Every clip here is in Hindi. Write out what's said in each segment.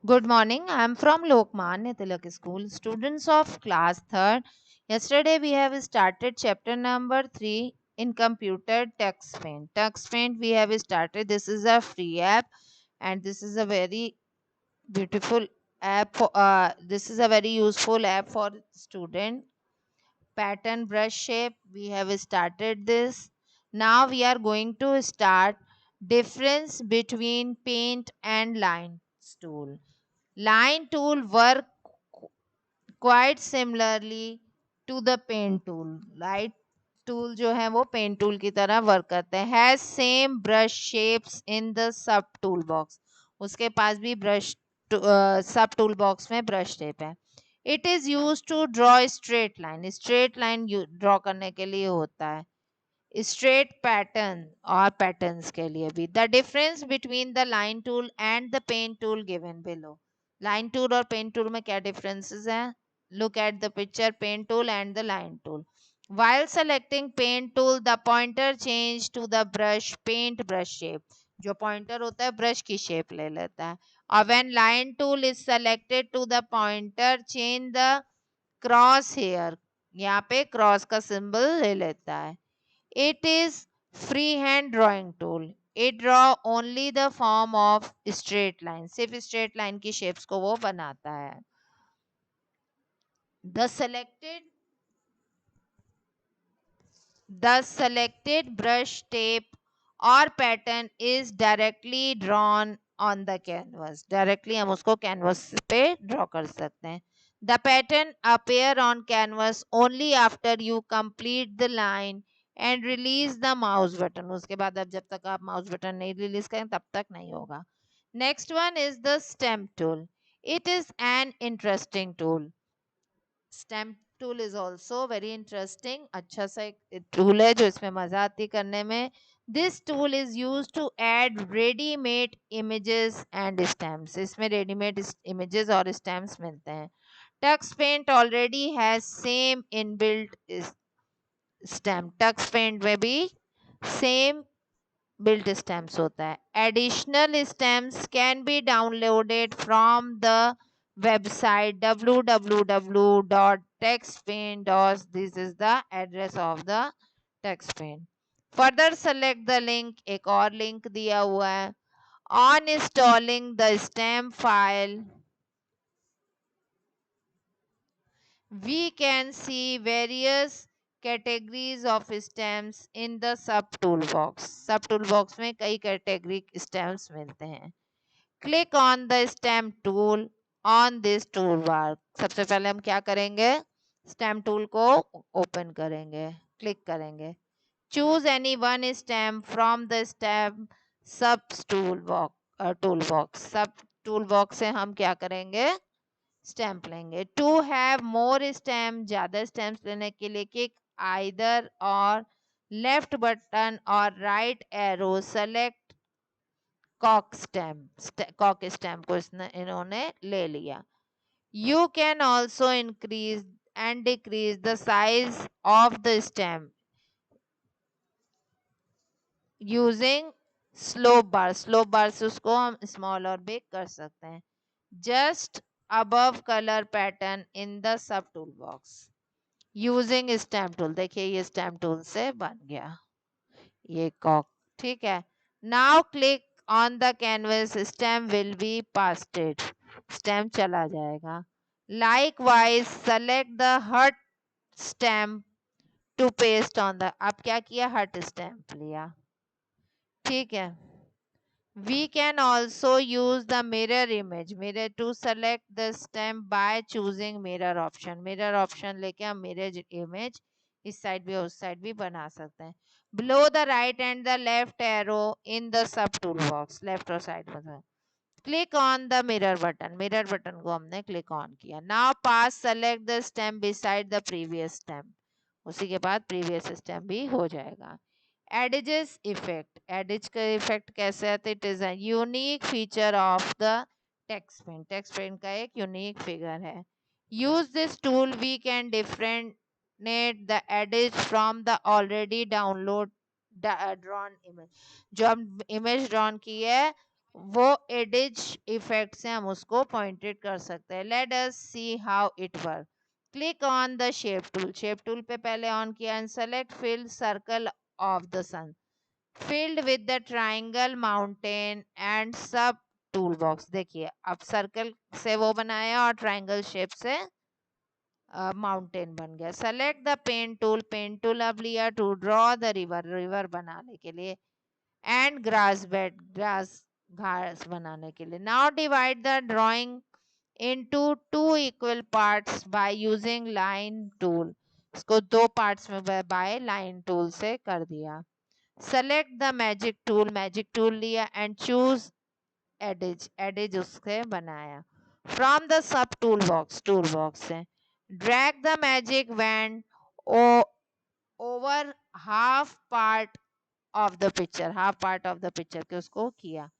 Good morning. I am from Lokmanya Tilak School, students of class 3rd. Yesterday we have started chapter number 3 in computer TuxPaint. TuxPaint we have started. This is a free app and this is a very beautiful app. This is a very useful app for student. Pattern brush shape we have started this. Now we are going to start difference between paint and line tool. Line tool work quite similarly to the pen tool. Light tool जो है वो पेन टूल की तरह वर्क करते हैं. Has same brush shapes in the sub tool box. उसके पास भी ब्रश सब टूल बॉक्स में ब्रश शेप है. It is use to draw straight line. Straight line draw करने के लिए होता है. स्ट्रेट पैटर्न और पैटर्न्स के लिए भी. The difference between the line tool and the pen tool given below. Line tool और पेन टूल में क्या डिफरेंसेस हैं? Look at the picture. Pen tool and the line tool. While selecting pen tool, the pointer change to the brush paint brush shape. जो पॉइंटर होता है ब्रश की शेप ले लेता है. और when line tool is selected to the pointer change the cross hair. यहाँ पे क्रॉस का सिंबल ले लेता है. It is freehand drawing tool. It draw only the form of straight line. सिर्फ straight line की shapes को वो बनाता है. The selected the selected brush tape or pattern is directly drawn on the canvas. Directly हम उसको canvas पे draw कर सकते हैं. The pattern appear on canvas only after you complete the line and release the mouse button. उसके बाद अब जब तक आप mouse button नहीं release करें तब तक नहीं होगा. Next one is the stamp tool. It is an interesting tool. Stamp tool is also very interesting. अच्छा सा एक टूल है जो इसमें मजा आती करने में. This tool is use to add readymade images and stamps. इसमें रेडीमेड इमेजेस और स्टैम्प्स मिलते हैं. Tux paint already has same inbuilt stamp. Tux paint में भी सेम बिल्ट स्टैम्प्स होता है. Additional stamps can be downloaded from the website www.textpaint. This is the address of the textpaint. Further select the link. एक और लिंक दिया हुआ है. On installing the stamp file, we can see various categories of stamps in the sub toolbox. Sub toolbox में कई category stamps मिलते हैं. Click on the stamp tool on this toolbar. सबसे पहले हम क्या करेंगे? Stamp tool को open करेंगे, click करेंगे. Choose any one stamp from the stamp sub toolbox. toolbox. Sub toolbox से हम क्या करेंगे? स्टैम्प लेंगे. To have more stamp. ज्यादा स्टैम्प लेने के लिए किक आइदर और लेफ्ट बटन और right arrow select cock stamp. Cock stamp को इन्होंने ले लिया. You can also increase and decrease the size of the stamp using slope bar. Slope bar से उसको हम स्मॉल और बिग कर सकते हैं. Just above color pattern in the sub toolbox using stamp tool. देखिए ये stamp tool से बन गया ये कॉक. ठीक है. Now click on the canvas. Stamp will be pasted. Stamp चला जाएगा. Likewise select the hut stamp to paste on the. अब क्या किया? hut stamp लिया. ठीक है. We can also use the mirror image. Mirror to select the stamp by choosing mirror option. Mirror option लेके हम mirror image इस साइड भी उस साइड भी बना सकते हैं. Below the right and the left arrow in the sub toolbox. Left और side में click on the mirror button. Mirror button को हमने click on किया. Now pass select the stamp beside the previous stamp. उसी के बाद previous stamp भी हो जाएगा. Edges effect. Edge का effect कैसे आता है? It is a unique feature of the text paint. Text paint का एक unique figure है. Use this tool we can differentiate the edge from the already download drawn image. जो हम image drawn की है वो एडिज इफेक्ट से हम उसको पॉइंटेड कर सकते हैं. Let us see how it work. Click on the shape tool पे पहले ऑन किया and select fill circle of the sun. Filled with the triangle mountain and sub tool box. देखिए अब सर्कल से वो बनाया और ट्राइंगल शेप से माउंटेन बन गया. सेलेक्ट द पेन टूल अब लिया टू ड्रॉ द रिवर बनाने के लिए एंड ग्रास घास बनाने के लिए. Now divide the drawing into two equal parts by using line tool. इसको दो पार्ट्स में बाय लाइन टूल से कर दिया. सेलेक्ट द मैजिक टूल लिया एंड चूज एडिज उससे बनाया. From the sub tool box से drag the magic wand over half part of the picture के उसको किया.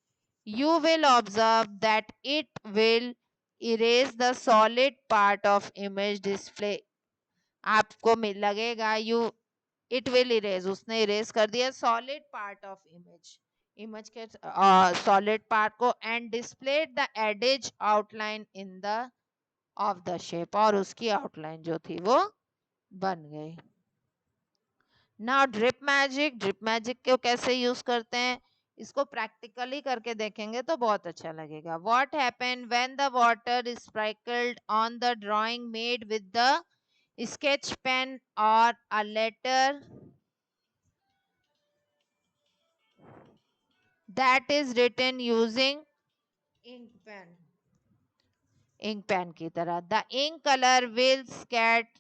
You will observe that it will erase the solid part of image display. आपको लगेगा it will erase, उसने erase कर दिया solid part of image के solid part को and displayed the edge outline in the of the shape, और उसकी outline जो थी वो बन गई. नाउ ड्रिप मैजिक को कैसे यूज करते हैं इसको प्रैक्टिकली करके देखेंगे तो बहुत अच्छा लगेगा. What happen when the water sprinkled on the drawing made with the sketch pen और a letter that is written using ink pen. Ink pen की तरह the ink colour will scat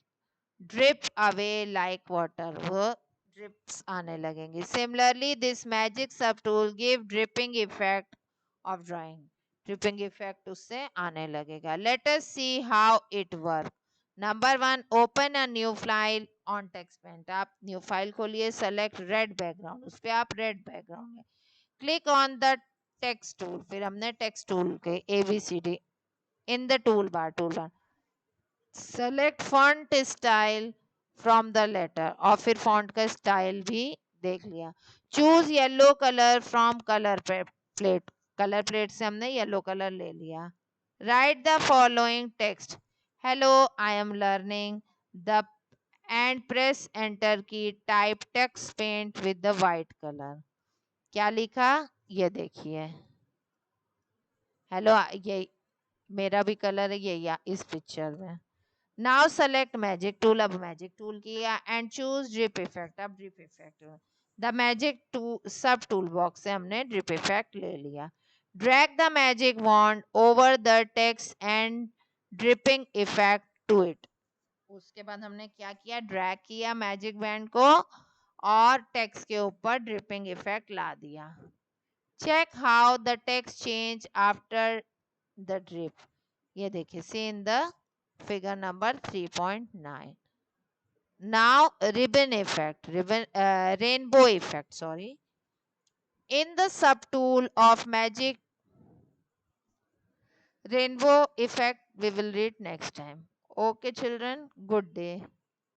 drip away like water. वो ड्रिप्स आने लगेंगे. Similarly this magic sub tool give dripping effect of drawing. Dripping effect उससे आने लगेगा. Let us see how it work. Number 1, open a new file on text paint. आप न्यू फाइल खोलिए. Select red background. उस पर आप रेड बैकग्राउंड में click on the text tool. फिर हमने टेक्स्ट टूल के ABCD in the tool bar select font style from the letter. और फिर फॉन्ट का स्टाइल भी देख लिया. Choose yellow colour from colour plate से हमने येलो कलर ले लिया. Write the following text. Hello I am learning the and press enter की. Type text paint with the white colour. क्या लिखा ये देखिए. हेलो ये मेरा भी कलर है ये इस पिक्चर में. Now select magic tool. अब मैजिक टूल किया एंड चूज ड्रिप इफेक्ट. अब drip effect the magic sub tool box से हमने ड्रिप इफेक्ट ले लिया. Drag the magic wand over the text and dripping effect to it. उसके बाद हमने क्या किया ड्रैग किया मैजिक बैंड को और टेक्स्ट के ऊपर ड्रिपिंग इफेक्ट ला दिया. Check how the text change after the drip. ये देखिए see in the figure number 3.9. Now rainbow effect, sorry. In the subtool of magic rainbow effect, we will read next time. Okay children, good day.